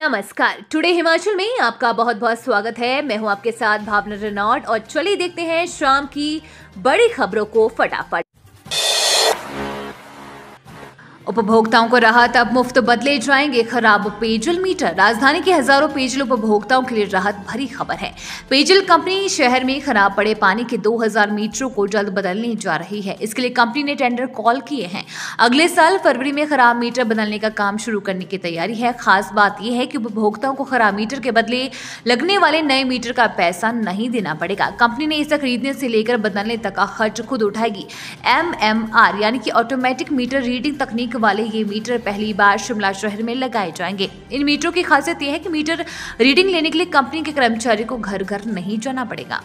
नमस्कार। टुडे हिमाचल में आपका बहुत बहुत स्वागत है। मैं हूं आपके साथ भावना रेनॉल्ड और चलिए देखते हैं शाम की बड़ी खबरों को फटाफट। उपभोक्ताओं को राहत, अब मुफ्त बदले जाएंगे खराब पेयजल मीटर। राजधानी के हजारों पेयजल उपभोक्ताओं के लिए राहत भरी खबर है। पेयजल कंपनी शहर में खराब पड़े पानी के 2000 मीटरों को जल्द बदलने जा रही है। इसके लिए कंपनी ने टेंडर कॉल किए हैं। अगले साल फरवरी में खराब मीटर बदलने का काम शुरू करने की तैयारी है। खास बात यह है कि उपभोक्ताओं को खराब मीटर के बदले लगने वाले नए मीटर का पैसा नहीं देना पड़ेगा। कंपनी ने इसे खरीदने से लेकर बदलने तक का खर्च खुद उठाएगी। MMR यानी कि ऑटोमेटिक मीटर रीडिंग तकनीक वाले ये मीटर पहली बार शिमला शहर में लगाए जाएंगे। इन मीटरों की खासियत यह है कि मीटर रीडिंग लेने के लिए कंपनी के कर्मचारी को घर घर नहीं जाना पड़ेगा।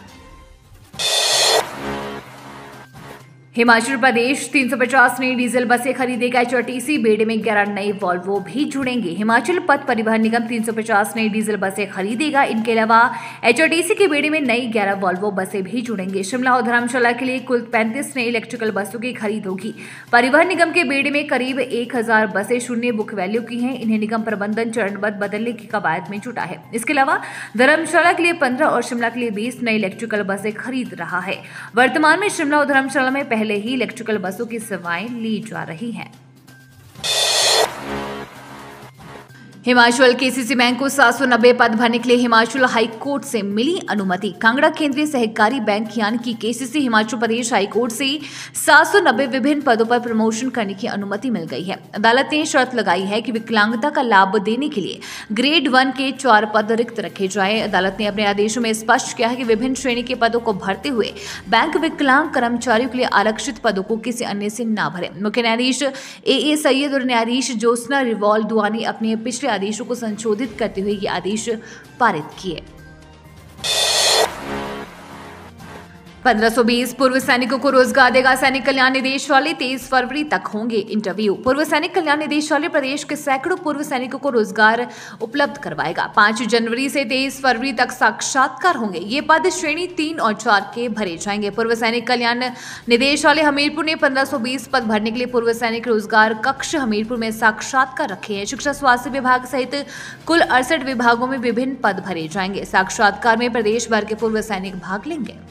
हिमाचल प्रदेश 350 नई डीजल बसें खरीदेगा। HRTC बेड़े में 11 नए वॉल्वो भी जुड़ेंगे। हिमाचल पथ परिवहन निगम 350 नई डीजल बसें खरीदेगा। इनके अलावा HRTC के बेड़े में नई 11 वॉल्वो बसें भी जुड़ेंगे। शिमला और धर्मशाला के लिए कुल 35 नई इलेक्ट्रिकल बसों की खरीद होगी। परिवहन निगम के बेड़े में करीब 1000 बसें शून्य बुक वैल्यू की हैं। इन्हें निगम प्रबंधन चरणबद्ध बदलने की कवायद में जुटा है। इसके अलावा धर्मशाला के लिए 15 और शिमला के लिए 20 नई इलेक्ट्रिकल बसें खरीद रहा है। वर्तमान में शिमला और धर्मशाला में पहले ही इलेक्ट्रिकल बसों की सेवाएं ली जा रही हैं। हिमाचल KCC बैंक को 790 पद भरने के लिए हिमाचल हाई कोर्ट से मिली अनुमति। कांगड़ा केंद्रीय सहकारी बैंक यानी कि KCC Himachal Pradesh high court से 790 विभिन्न पदों पर प्रमोशन करने की अनुमति मिल गई है। अदालत ने शर्त लगाई है कि विकलांगता का लाभ देने के लिए ग्रेड 1 के 4 पद रिक्त रखे जाएं। अदालत ने अपने आदेशों में स्पष्ट किया है कि विभिन्न श्रेणी के पदों को भरते हुए बैंक विकलांग कर्मचारियों के लिए आरक्षित पदों को किसी अन्य से न भरे। मुख्य न्यायाधीश AA सैयद और न्यायाधीश ज्योत्सना रिवाल दुआनी अपने पिछले आदेशों को संशोधित करते हुए ये आदेश पारित किए। 1520 पूर्व सैनिकों को रोजगार देगा सैनिक कल्याण निदेशालय। 23 फरवरी तक होंगे इंटरव्यू। पूर्व सैनिक कल्याण निदेशालय प्रदेश के सैकड़ों पूर्व सैनिकों को रोजगार उपलब्ध करवाएगा। 5 जनवरी से 23 फरवरी तक साक्षात्कार होंगे। ये पद श्रेणी 3 और 4 के भरे जाएंगे। पूर्व सैनिक कल्याण निदेशालय हमीरपुर ने 1520 पद भरने के लिए पूर्व सैनिक रोजगार कक्ष हमीरपुर में साक्षात्कार रखे हैं। शिक्षा स्वास्थ्य विभाग सहित कुल 68 विभागों में विभिन्न पद भरे जाएंगे। साक्षात्कार में प्रदेश भर के पूर्व सैनिक भाग लेंगे।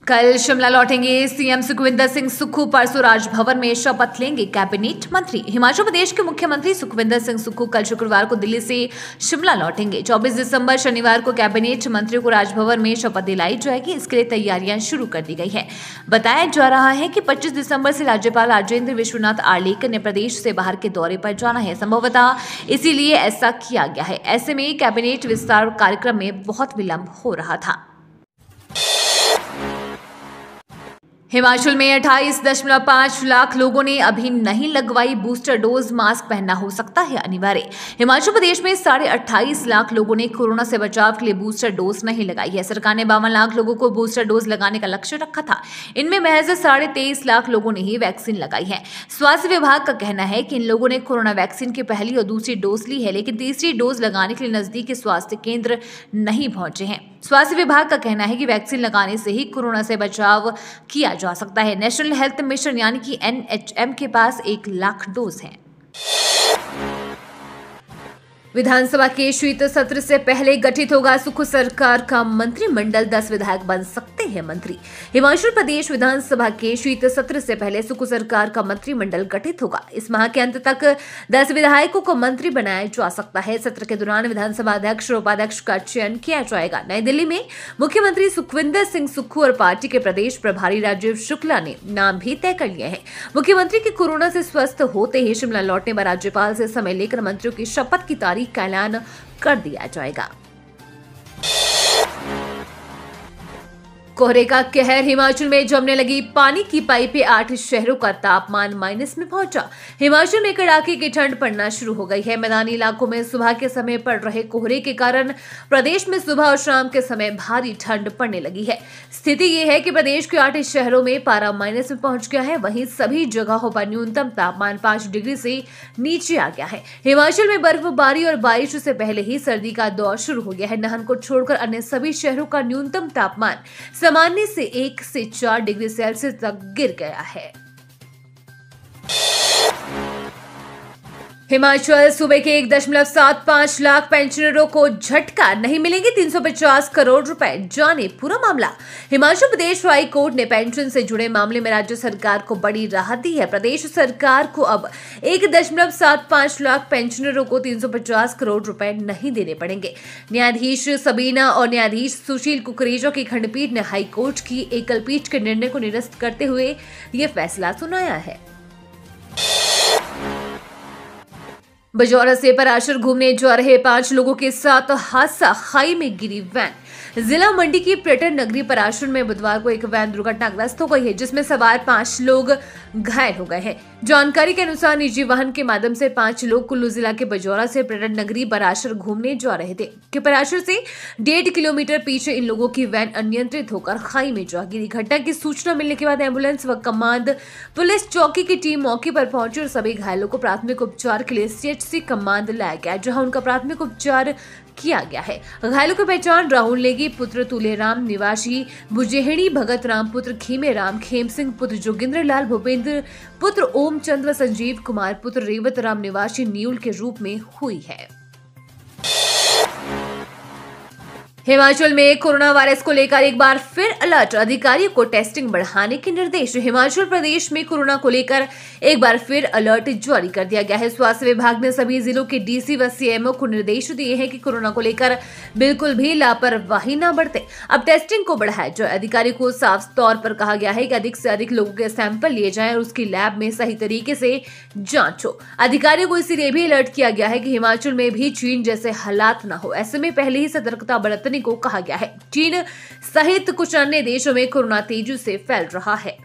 कल शिमला लौटेंगे CM सुखविंदर सिंह सुक्खू। परसों राजभवन में शपथ लेंगे कैबिनेट मंत्री। हिमाचल प्रदेश के मुख्यमंत्री सुखविंदर सिंह सुक्खू कल शुक्रवार को दिल्ली से शिमला लौटेंगे। 24 दिसंबर शनिवार को कैबिनेट मंत्रियों को राजभवन में शपथ दिलाई जाएगी। इसके लिए तैयारियां शुरू कर दी गई है। बताया जा रहा है कि 25 दिसंबर से राज्यपाल राजेंद्र विश्वनाथ आर्लेकर ने प्रदेश से बाहर के दौरे पर जाना है। संभवतः इसीलिए ऐसा किया गया है। ऐसे में कैबिनेट विस्तार कार्यक्रम में बहुत विलंब हो रहा था। हिमाचल में 28.5 लाख लोगों ने अभी नहीं लगवाई बूस्टर डोज। मास्क पहनना हो सकता है अनिवार्य। हिमाचल प्रदेश में 28.5 लाख लोगों ने कोरोना से बचाव के लिए बूस्टर डोज नहीं लगाई है। सरकार ने 52 लाख लोगों को बूस्टर डोज लगाने का लक्ष्य रखा था। इनमें महज 23.5 लाख लोगों ने ही वैक्सीन लगाई है। स्वास्थ्य विभाग का कहना है कि इन लोगों ने कोरोना वैक्सीन की पहली और दूसरी डोज ली है, लेकिन तीसरी डोज लगाने के लिए नजदीकी स्वास्थ्य केंद्र नहीं पहुंचे हैं। स्वास्थ्य विभाग का कहना है कि वैक्सीन लगाने से ही कोरोना से बचाव किया जा सकता है। नेशनल हेल्थ मिशन यानी कि NHM के पास 1 लाख डोज हैं। विधानसभा के शीत सत्र से पहले गठित होगा सुक्खू सरकार का मंत्रिमंडल। 10 विधायक बन सकते हैं मंत्री। हिमाचल प्रदेश विधानसभा के शीत सत्र से पहले सुक्खू सरकार का मंत्रिमंडल गठित होगा। इस माह के अंत तक 10 विधायकों को मंत्री बनाया जा सकता है। सत्र के दौरान विधानसभा अध्यक्ष और उपाध्यक्ष का चयन किया जाएगा। नई दिल्ली में मुख्यमंत्री सुखविंदर सिंह सुक्खू और पार्टी के प्रदेश प्रभारी राजीव शुक्ला ने नाम भी तय कर लिए हैं। मुख्यमंत्री के कोरोना से स्वस्थ होते ही शिमला लौटने पर राज्यपाल से समय लेकर मंत्रियों की शपथ की तारीख का ऐलान कर दिया जाएगा। कोहरे का कहर। हिमाचल में जमने लगी पानी की पाइपें। 8 शहरों का तापमान माइनस में पहुंचा। हिमाचल में कड़ाके की ठंड पड़ना शुरू हो गई है। मैदानी इलाकों में सुबह के समय पड़ रहे कोहरे के कारण प्रदेश में सुबह और शाम के समय भारी ठंड पड़ने लगी है। स्थिति ये है कि प्रदेश के 8 शहरों में पारा माइनस में पहुंच गया है। वहीं सभी जगहों पर न्यूनतम तापमान 5 डिग्री से नीचे आ गया है। हिमाचल में बर्फबारी और बारिश से पहले ही सर्दी का दौर शुरू हो गया है। नाहन को छोड़कर अन्य सभी शहरों का न्यूनतम तापमान सामान्य से 1 से 4 डिग्री सेल्सियस तक गिर गया है। हिमाचल सूबे के 1.75 लाख पेंशनरों को झटका, नहीं मिलेंगे 350 करोड़ रुपए, जाने पूरा मामला। हिमाचल प्रदेश हाई कोर्ट ने पेंशन से जुड़े मामले में राज्य सरकार को बड़ी राहत दी है। प्रदेश सरकार को अब 1.75 लाख पेंशनरों को 350 करोड़ रुपए नहीं देने पड़ेंगे। न्यायाधीश सबीना और न्यायाधीश सुशील कुकरेजा की खंडपीठ ने हाई कोर्ट की एकल पीठ के निर्णय को निरस्त करते हुए ये फैसला सुनाया है। बजौरा से पराशर घूमने जा रहे 5 लोगों के साथ हादसा, खाई में गिरी वैन। जिला मंडी की पर्यटन नगरी पराशर में बुधवार को एक वैन दुर्घटनाग्रस्त हो गई है, जिसमें सवार 5 लोग घायल हो गए हैं। जानकारी के अनुसार निजी वाहन के माध्यम से 5 लोग कुल्लू जिला के बजौरा से पर्यटन नगरी पराशर घूमने जा रहे थे कि पराशर से 1.5 किलोमीटर पीछे इन लोगों की वैन अनियंत्रित होकर खाई में जा गिरी। घटना की सूचना मिलने के बाद एम्बुलेंस व कमांड पुलिस चौकी की टीम मौके पर पहुंची और सभी घायलों को प्राथमिक उपचार के लिए सीएचसी कमांड लाया गया, जहां उनका प्राथमिक उपचार किया गया है। घायलों की पहचान राहुल नेगी पुत्र तुलेराम निवासी बुजेहड़ी, भगत राम पुत्र खीमे राम, खेम सिंह पुत्र जोगिंद्र लाल, भूपेंद्र पुत्र ओम चंद्र, संजीव कुमार पुत्र रेवत राम निवासी न्यूल के रूप में हुई है। हिमाचल में कोरोना वायरस को लेकर एक बार फिर अलर्ट, अधिकारियों को टेस्टिंग बढ़ाने के निर्देश। हिमाचल प्रदेश में कोरोना को लेकर एक बार फिर अलर्ट जारी कर दिया गया है। स्वास्थ्य विभाग ने सभी जिलों के डीसी व सीएमओ को निर्देश दिए हैं कि कोरोना को लेकर बिल्कुल भी लापरवाही न बरते। अब टेस्टिंग को बढ़ाया जाए। अधिकारियों को साफ तौर पर कहा गया है कि अधिक से अधिक लोगों के सैंपल लिए जाएं और उसकी लैब में सही तरीके से जांच हो। अधिकारियों को इसीलिए भी अलर्ट किया गया है कि हिमाचल में भी चीन जैसे हालात न हो। ऐसे में पहले ही सतर्कता बरतने को कहा गया है। चीन सहित कुछ अन्य देशों में कोरोना तेजी से फैल रहा है।